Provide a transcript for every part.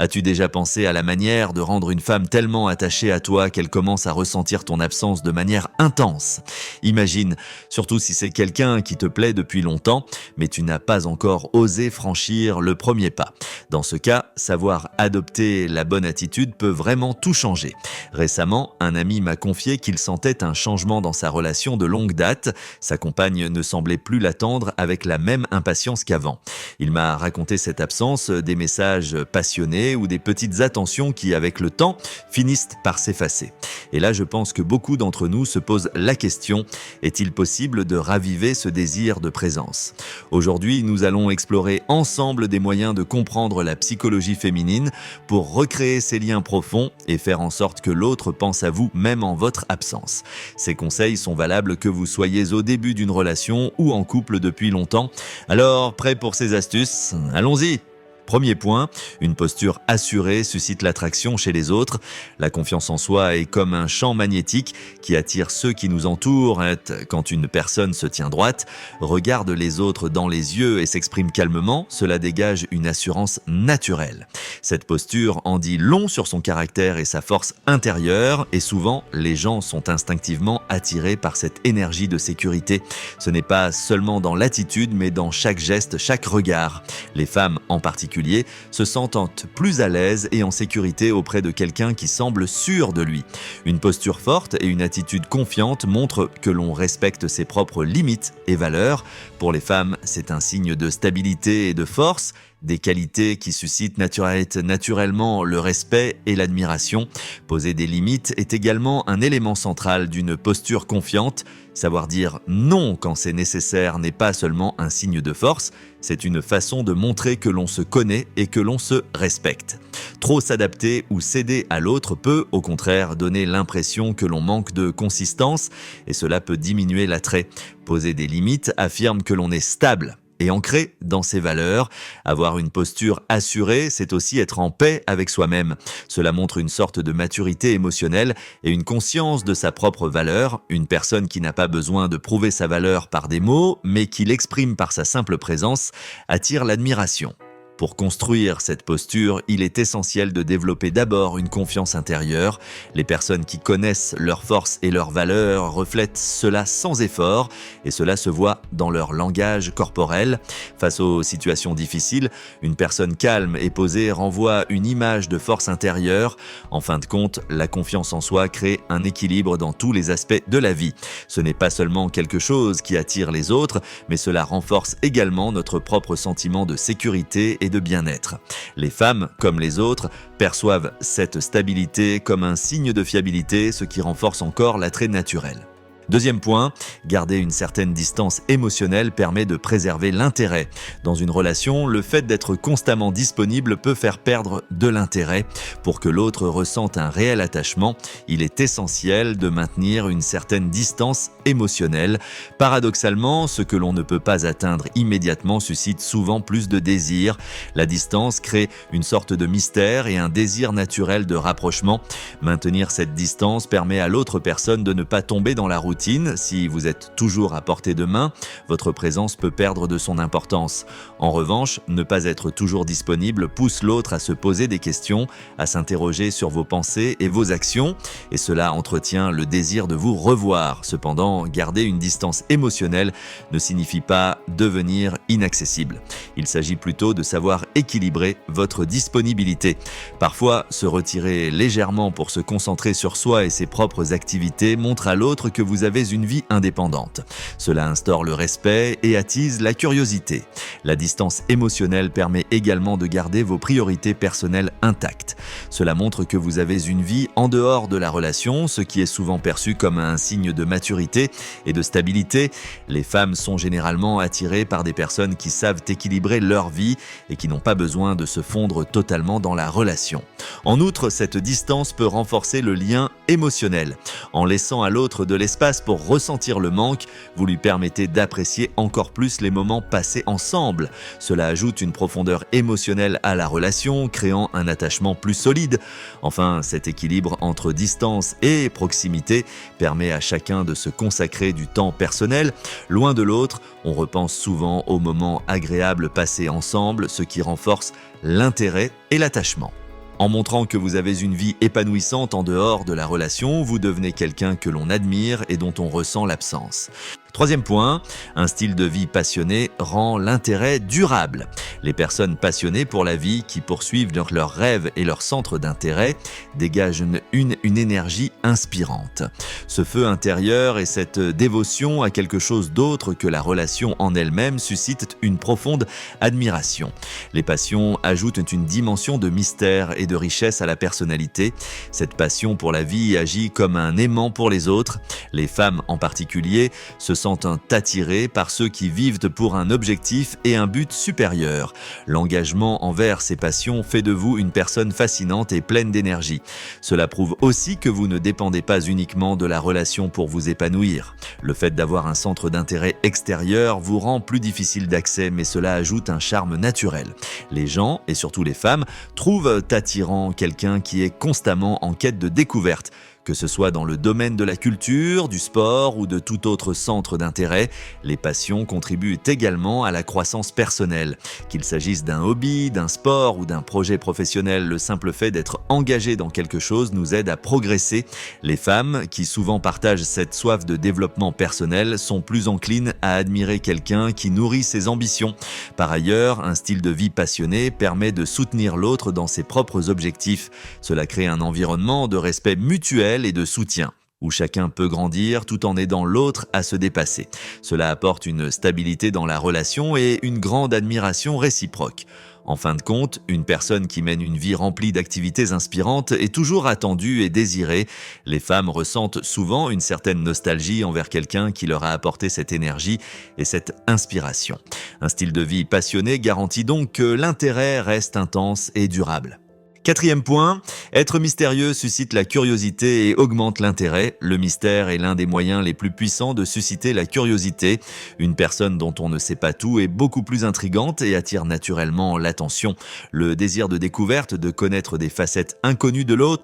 As-tu déjà pensé à la manière de rendre une femme tellement attachée à toi qu'elle commence à ressentir ton absence de manière intense? Imagine, surtout si c'est quelqu'un qui te plaît depuis longtemps, mais tu n'as pas encore osé franchir le premier pas. Dans ce cas, savoir adopter la bonne attitude peut vraiment tout changer. Récemment, un ami m'a confié qu'il sentait un changement dans sa relation de longue date. Sa compagne ne semblait plus l'attendre avec la même impatience qu'avant. Il m'a raconté cette absence, des messages passionnés ou des petites attentions qui, avec le temps, finissent par s'effacer. Et là, je pense que beaucoup d'entre nous se posent la question, est-il possible de raviver ce désir de présence? Aujourd'hui, nous allons explorer ensemble des moyens de comprendre la psychologie féminine pour recréer ces liens profonds et faire en sorte que l'autre pense à vous même en votre absence. Ces conseils sont valables que vous soyez au début d'une relation ou en couple depuis longtemps. Alors, prêt pour ces astuces? Allons-y! Premier point, une posture assurée suscite l'attraction chez les autres. La confiance en soi est comme un champ magnétique qui attire ceux qui nous entourent. Quand une personne se tient droite, regarde les autres dans les yeux et s'exprime calmement, cela dégage une assurance naturelle. Cette posture en dit long sur son caractère et sa force intérieure, et souvent, les gens sont instinctivement attirés par cette énergie de sécurité. Ce n'est pas seulement dans l'attitude, mais dans chaque geste, chaque regard. Les femmes en particulier se sentent plus à l'aise et en sécurité auprès de quelqu'un qui semble sûr de lui. Une posture forte et une attitude confiante montrent que l'on respecte ses propres limites et valeurs. Pour les femmes, c'est un signe de stabilité et de force, des qualités qui suscitent naturellement le respect et l'admiration. Poser des limites est également un élément central d'une posture confiante. Savoir dire non quand c'est nécessaire n'est pas seulement un signe de force, c'est une façon de montrer que l'on se connaît et que l'on se respecte. Trop s'adapter ou céder à l'autre peut, au contraire, donner l'impression que l'on manque de consistance et cela peut diminuer l'attrait. Poser des limites affirme que l'on est stable et ancré dans ses valeurs. Avoir une posture assurée, c'est aussi être en paix avec soi-même. Cela montre une sorte de maturité émotionnelle et une conscience de sa propre valeur. Une personne qui n'a pas besoin de prouver sa valeur par des mots, mais qui l'exprime par sa simple présence, attire l'admiration. Pour construire cette posture, il est essentiel de développer d'abord une confiance intérieure. Les personnes qui connaissent leurs forces et leurs valeurs reflètent cela sans effort et cela se voit dans leur langage corporel. Face aux situations difficiles, une personne calme et posée renvoie une image de force intérieure. En fin de compte, la confiance en soi crée un équilibre dans tous les aspects de la vie. Ce n'est pas seulement quelque chose qui attire les autres, mais cela renforce également notre propre sentiment de sécurité et de bien-être. Les femmes, comme les autres, perçoivent cette stabilité comme un signe de fiabilité, ce qui renforce encore l'attrait naturel. Deuxième point, garder une certaine distance émotionnelle permet de préserver l'intérêt. Dans une relation, le fait d'être constamment disponible peut faire perdre de l'intérêt. Pour que l'autre ressente un réel attachement, il est essentiel de maintenir une certaine distance émotionnelle. Paradoxalement, ce que l'on ne peut pas atteindre immédiatement suscite souvent plus de désir. La distance crée une sorte de mystère et un désir naturel de rapprochement. Maintenir cette distance permet à l'autre personne de ne pas tomber dans la routine. Si vous êtes toujours à portée de main, votre présence peut perdre de son importance. En revanche, ne pas être toujours disponible pousse l'autre à se poser des questions, à s'interroger sur vos pensées et vos actions, et cela entretient le désir de vous revoir. Cependant, garder une distance émotionnelle ne signifie pas devenir inaccessible. Il s'agit plutôt de savoir équilibrer votre disponibilité. Parfois, se retirer légèrement pour se concentrer sur soi et ses propres activités montre à l'autre que vous avez une vie indépendante. Cela instaure le respect et attise la curiosité. La distance émotionnelle permet également de garder vos priorités personnelles intactes. Cela montre que vous avez une vie en dehors de la relation, ce qui est souvent perçu comme un signe de maturité et de stabilité. Les femmes sont généralement attirées par des personnes qui savent équilibrer leur vie et qui n'ont pas besoin de se fondre totalement dans la relation. En outre, cette distance peut renforcer le lien émotionnel. En laissant à l'autre de l'espace pour ressentir le manque, vous lui permettez d'apprécier encore plus les moments passés ensemble. Cela ajoute une profondeur émotionnelle à la relation, créant un attachement plus solide. Enfin, cet équilibre entre distance et proximité permet à chacun de se consacrer du temps personnel. Loin de l'autre, on repense souvent aux moments agréables passés ensemble, ce qui renforce l'intérêt et l'attachement. En montrant que vous avez une vie épanouissante en dehors de la relation, vous devenez quelqu'un que l'on admire et dont on ressent l'absence. Troisième point, un style de vie passionné rend l'intérêt durable. Les personnes passionnées pour la vie qui poursuivent leurs rêves et leurs centres d'intérêt dégagent une énergie inspirante. Ce feu intérieur et cette dévotion à quelque chose d'autre que la relation en elle-même suscitent une profonde admiration. Les passions ajoutent une dimension de mystère et de richesse à la personnalité. Cette passion pour la vie agit comme un aimant pour les autres. Les femmes en particulier se sentent attirées par ceux qui vivent pour un objectif et un but supérieur. L'engagement envers ces passions fait de vous une personne fascinante et pleine d'énergie. Cela prouve aussi que vous ne dépendez pas uniquement de la relation pour vous épanouir. Le fait d'avoir un centre d'intérêt extérieur vous rend plus difficile d'accès, mais cela ajoute un charme naturel. Les gens, et surtout les femmes, trouvent attirant quelqu'un qui est constamment en quête de découverte. Que ce soit dans le domaine de la culture, du sport ou de tout autre centre d'intérêt, les passions contribuent également à la croissance personnelle. Qu'il s'agisse d'un hobby, d'un sport ou d'un projet professionnel, le simple fait d'être engagé dans quelque chose nous aide à progresser. Les femmes, qui souvent partagent cette soif de développement personnel, sont plus enclines à admirer quelqu'un qui nourrit ses ambitions. Par ailleurs, un style de vie passionné permet de soutenir l'autre dans ses propres objectifs. Cela crée un environnement de respect mutuel et de soutien, où chacun peut grandir tout en aidant l'autre à se dépasser. Cela apporte une stabilité dans la relation et une grande admiration réciproque. En fin de compte, une personne qui mène une vie remplie d'activités inspirantes est toujours attendue et désirée. Les femmes ressentent souvent une certaine nostalgie envers quelqu'un qui leur a apporté cette énergie et cette inspiration. Un style de vie passionné garantit donc que l'intérêt reste intense et durable. Quatrième point, être mystérieux suscite la curiosité et augmente l'intérêt. Le mystère est l'un des moyens les plus puissants de susciter la curiosité. Une personne dont on ne sait pas tout est beaucoup plus intrigante et attire naturellement l'attention. Le désir de découverte, de connaître des facettes inconnues de l'autre,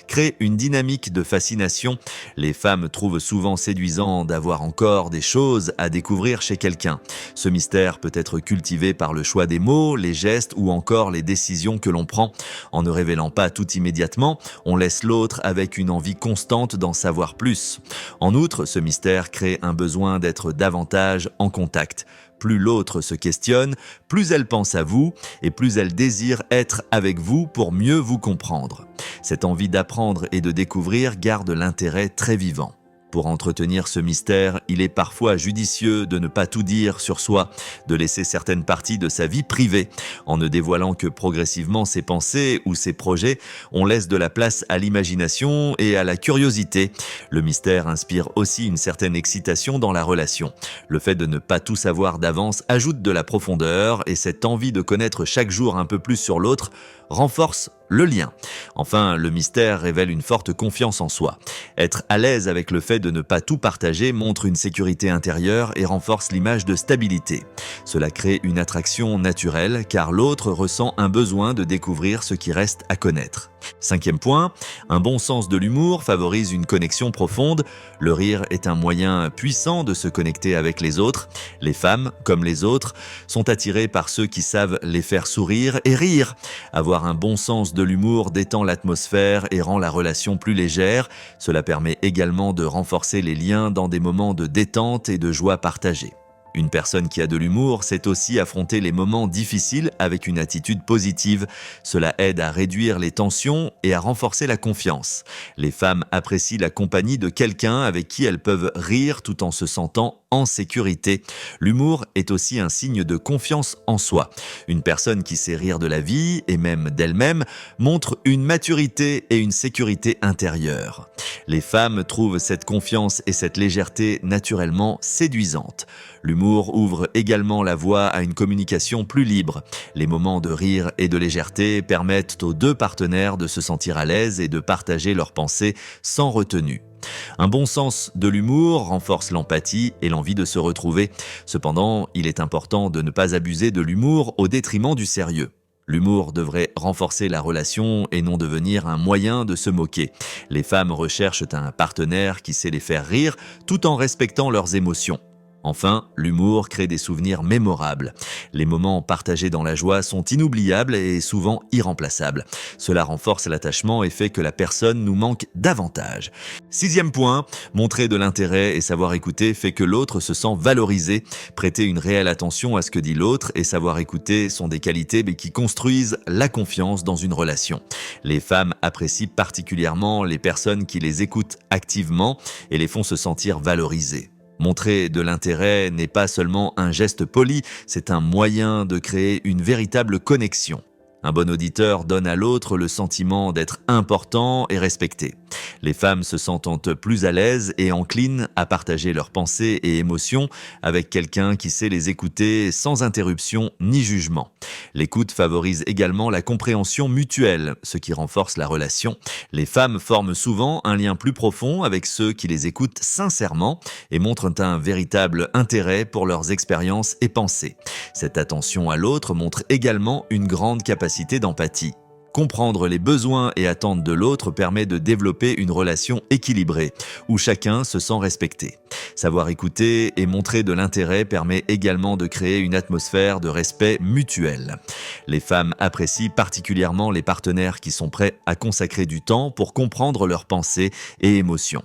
crée une dynamique de fascination. Les femmes trouvent souvent séduisant d'avoir encore des choses à découvrir chez quelqu'un. Ce mystère peut être cultivé par le choix des mots, les gestes ou encore les décisions que l'on prend. En ne révélant pas tout immédiatement, on laisse l'autre avec une envie constante d'en savoir plus. En outre, ce mystère crée un besoin d'être davantage en contact. Plus l'autre se questionne, plus elle pense à vous et plus elle désire être avec vous pour mieux vous comprendre. Cette envie d'apprendre et de découvrir garde l'intérêt très vivant. Pour entretenir ce mystère, il est parfois judicieux de ne pas tout dire sur soi, de laisser certaines parties de sa vie privée. En ne dévoilant que progressivement ses pensées ou ses projets, on laisse de la place à l'imagination et à la curiosité. Le mystère inspire aussi une certaine excitation dans la relation. Le fait de ne pas tout savoir d'avance ajoute de la profondeur et cette envie de connaître chaque jour un peu plus sur l'autre renforce le lien. Enfin, le mystère révèle une forte confiance en soi. Être à l'aise avec le fait de ne pas tout partager montre une sécurité intérieure et renforce l'image de stabilité. Cela crée une attraction naturelle car l'autre ressent un besoin de découvrir ce qui reste à connaître. Cinquième point, un bon sens de l'humour favorise une connexion profonde. Le rire est un moyen puissant de se connecter avec les autres. Les femmes, comme les autres, sont attirées par ceux qui savent les faire sourire et rire. Avoir un bon sens de l'humour détend l'atmosphère et rend la relation plus légère. Cela permet également de renforcer les liens dans des moments de détente et de joie partagée. Une personne qui a de l'humour sait aussi affronter les moments difficiles avec une attitude positive. Cela aide à réduire les tensions et à renforcer la confiance. Les femmes apprécient la compagnie de quelqu'un avec qui elles peuvent rire tout en se sentant en sécurité. L'humour est aussi un signe de confiance en soi. Une personne qui sait rire de la vie et même d'elle-même montre une maturité et une sécurité intérieure. Les femmes trouvent cette confiance et cette légèreté naturellement séduisantes. L'humour ouvre également la voie à une communication plus libre. Les moments de rire et de légèreté permettent aux deux partenaires de se sentir à l'aise et de partager leurs pensées sans retenue. Un bon sens de l'humour renforce l'empathie et l'envie de se retrouver. Cependant, il est important de ne pas abuser de l'humour au détriment du sérieux. L'humour devrait renforcer la relation et non devenir un moyen de se moquer. Les femmes recherchent un partenaire qui sait les faire rire tout en respectant leurs émotions. Enfin, l'humour crée des souvenirs mémorables. Les moments partagés dans la joie sont inoubliables et souvent irremplaçables. Cela renforce l'attachement et fait que la personne nous manque davantage. Sixième point, montrer de l'intérêt et savoir écouter fait que l'autre se sent valorisé. Prêter une réelle attention à ce que dit l'autre et savoir écouter sont des qualités qui construisent la confiance dans une relation. Les femmes apprécient particulièrement les personnes qui les écoutent activement et les font se sentir valorisées. Montrer de l'intérêt n'est pas seulement un geste poli, c'est un moyen de créer une véritable connexion. Un bon auditeur donne à l'autre le sentiment d'être important et respecté. Les femmes se sentent plus à l'aise et enclines à partager leurs pensées et émotions avec quelqu'un qui sait les écouter sans interruption ni jugement. L'écoute favorise également la compréhension mutuelle, ce qui renforce la relation. Les femmes forment souvent un lien plus profond avec ceux qui les écoutent sincèrement et montrent un véritable intérêt pour leurs expériences et pensées. Cette attention à l'autre montre également une grande capacité d'empathie. Comprendre les besoins et attentes de l'autre permet de développer une relation équilibrée, où chacun se sent respecté. Savoir écouter et montrer de l'intérêt permet également de créer une atmosphère de respect mutuel. Les femmes apprécient particulièrement les partenaires qui sont prêts à consacrer du temps pour comprendre leurs pensées et émotions.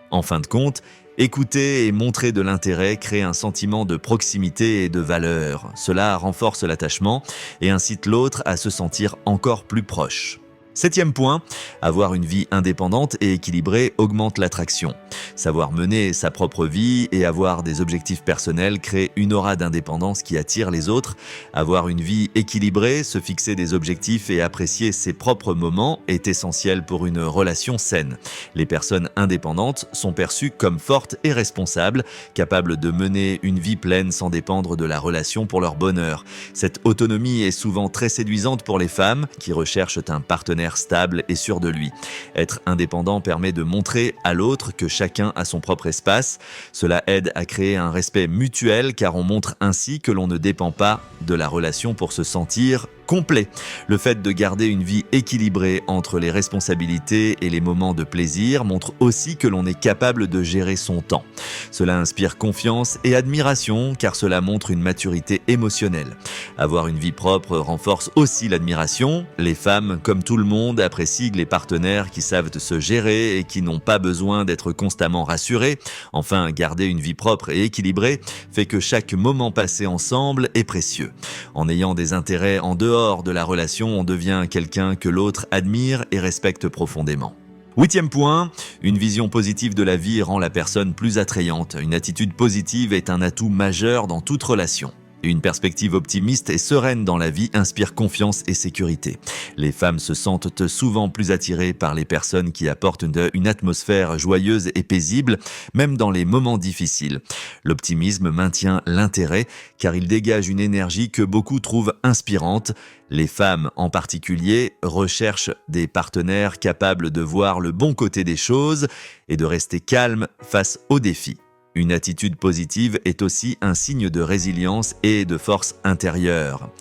En fin de compte, écouter et montrer de l'intérêt crée un sentiment de proximité et de valeur. Cela renforce l'attachement et incite l'autre à se sentir encore plus proche. Septième point, avoir une vie indépendante et équilibrée augmente l'attraction. Savoir mener sa propre vie et avoir des objectifs personnels crée une aura d'indépendance qui attire les autres. Avoir une vie équilibrée, se fixer des objectifs et apprécier ses propres moments est essentiel pour une relation saine. Les personnes indépendantes sont perçues comme fortes et responsables, capables de mener une vie pleine sans dépendre de la relation pour leur bonheur. Cette autonomie est souvent très séduisante pour les femmes qui recherchent un partenaire stable et sûr de lui. Être indépendant permet de montrer à l'autre que chacun a son propre espace. Cela aide à créer un respect mutuel car on montre ainsi que l'on ne dépend pas de la relation pour se sentir complet. Le fait de garder une vie équilibrée entre les responsabilités et les moments de plaisir montre aussi que l'on est capable de gérer son temps. Cela inspire confiance et admiration car cela montre une maturité émotionnelle. Avoir une vie propre renforce aussi l'admiration. Les femmes, comme tout le monde, apprécient les partenaires qui savent se gérer et qui n'ont pas besoin d'être constamment rassurés. Enfin, garder une vie propre et équilibrée fait que chaque moment passé ensemble est précieux. En ayant des intérêts en dehors de la relation, on devient quelqu'un que l'autre admire et respecte profondément. Huitième point, une vision positive de la vie rend la personne plus attrayante. Une attitude positive est un atout majeur dans toute relation. Une perspective optimiste et sereine dans la vie inspire confiance et sécurité. Les femmes se sentent souvent plus attirées par les personnes qui apportent une atmosphère joyeuse et paisible, même dans les moments difficiles. L'optimisme maintient l'intérêt car il dégage une énergie que beaucoup trouvent inspirante. Les femmes en particulier recherchent des partenaires capables de voir le bon côté des choses et de rester calmes face aux défis. Une attitude positive est aussi un signe de résilience et de force intérieure.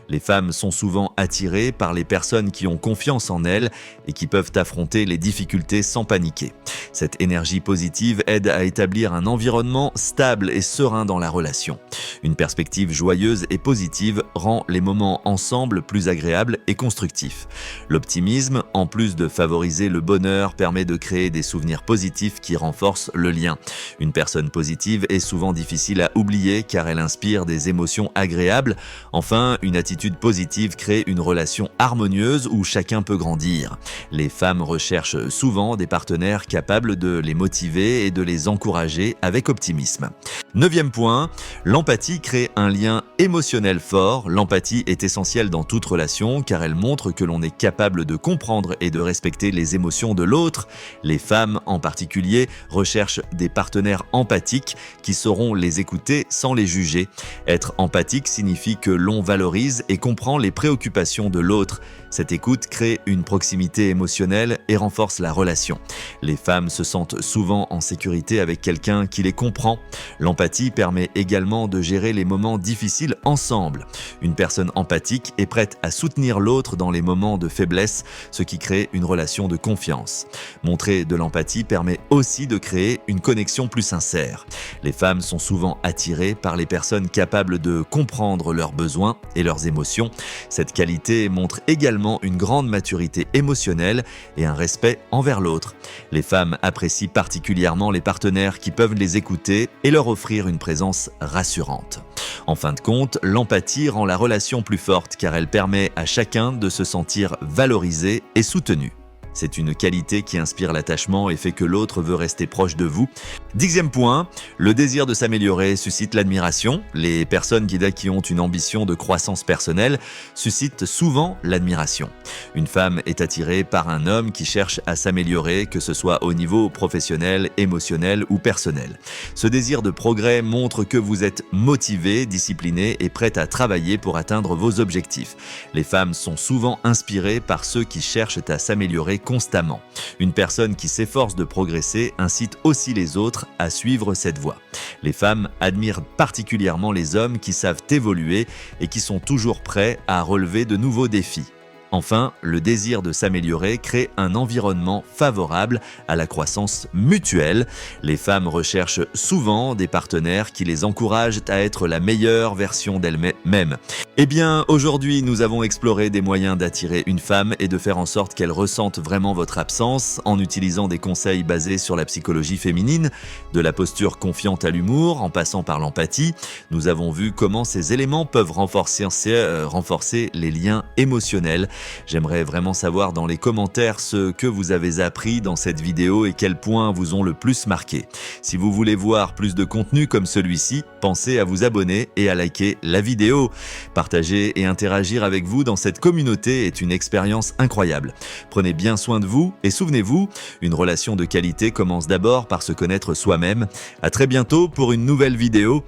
Les femmes sont souvent attirées par les personnes qui ont confiance en elles et qui peuvent affronter les difficultés sans paniquer. Cette énergie positive aide à établir un environnement stable et serein dans la relation. Une perspective joyeuse et positive rend les moments ensemble plus agréables et constructifs. L'optimisme, en plus de favoriser le bonheur, permet de créer des souvenirs positifs qui renforcent le lien. Une personne positive est souvent difficile à oublier car elle inspire des émotions agréables. Enfin, une attitude positive crée une relation harmonieuse où chacun peut grandir. Les femmes recherchent souvent des partenaires capables de les motiver et de les encourager avec optimisme. Neuvième point, l'empathie crée un lien émotionnel fort. L'empathie est essentielle dans toute relation car elle montre que l'on est capable de comprendre et de respecter les émotions de l'autre. Les femmes en particulier recherchent des partenaires empathiques qui sauront les écouter sans les juger. Être empathique signifie que l'on valorise et comprend les préoccupations de l'autre. Cette écoute crée une proximité émotionnelle et renforce la relation. Les femmes se sentent souvent en sécurité avec quelqu'un qui les comprend. L'empathie L'empathie permet également de gérer les moments difficiles ensemble. Une personne empathique est prête à soutenir l'autre dans les moments de faiblesse, ce qui crée une relation de confiance. Montrer de l'empathie permet aussi de créer une connexion plus sincère. Les femmes sont souvent attirées par les personnes capables de comprendre leurs besoins et leurs émotions. Cette qualité montre également une grande maturité émotionnelle et un respect envers l'autre. Les femmes apprécient particulièrement les partenaires qui peuvent les écouter et leur offrir une présence rassurante. En fin de compte, l'empathie rend la relation plus forte car elle permet à chacun de se sentir valorisé et soutenu. C'est une qualité qui inspire l'attachement et fait que l'autre veut rester proche de vous. 10e point, le désir de s'améliorer suscite l'admiration. Les personnes qui ont une ambition de croissance personnelle suscitent souvent l'admiration. Une femme est attirée par un homme qui cherche à s'améliorer, que ce soit au niveau professionnel, émotionnel ou personnel. Ce désir de progrès montre que vous êtes motivé, discipliné et prêt à travailler pour atteindre vos objectifs. Les femmes sont souvent inspirées par ceux qui cherchent à s'améliorer constamment. Une personne qui s'efforce de progresser incite aussi les autres à suivre cette voie. Les femmes admirent particulièrement les hommes qui savent évoluer et qui sont toujours prêts à relever de nouveaux défis. Enfin, le désir de s'améliorer crée un environnement favorable à la croissance mutuelle. Les femmes recherchent souvent des partenaires qui les encouragent à être la meilleure version d'elles-mêmes. Eh bien, aujourd'hui, nous avons exploré des moyens d'attirer une femme et de faire en sorte qu'elle ressente vraiment votre absence en utilisant des conseils basés sur la psychologie féminine, de la posture confiante à l'humour, en passant par l'empathie. Nous avons vu comment ces éléments peuvent renforcer les liens émotionnels. J'aimerais vraiment savoir dans les commentaires ce que vous avez appris dans cette vidéo et quels points vous ont le plus marqué. Si vous voulez voir plus de contenu comme celui-ci, pensez à vous abonner et à liker la vidéo. Partager et interagir avec vous dans cette communauté est une expérience incroyable. Prenez bien soin de vous et souvenez-vous, une relation de qualité commence d'abord par se connaître soi-même. À très bientôt pour une nouvelle vidéo.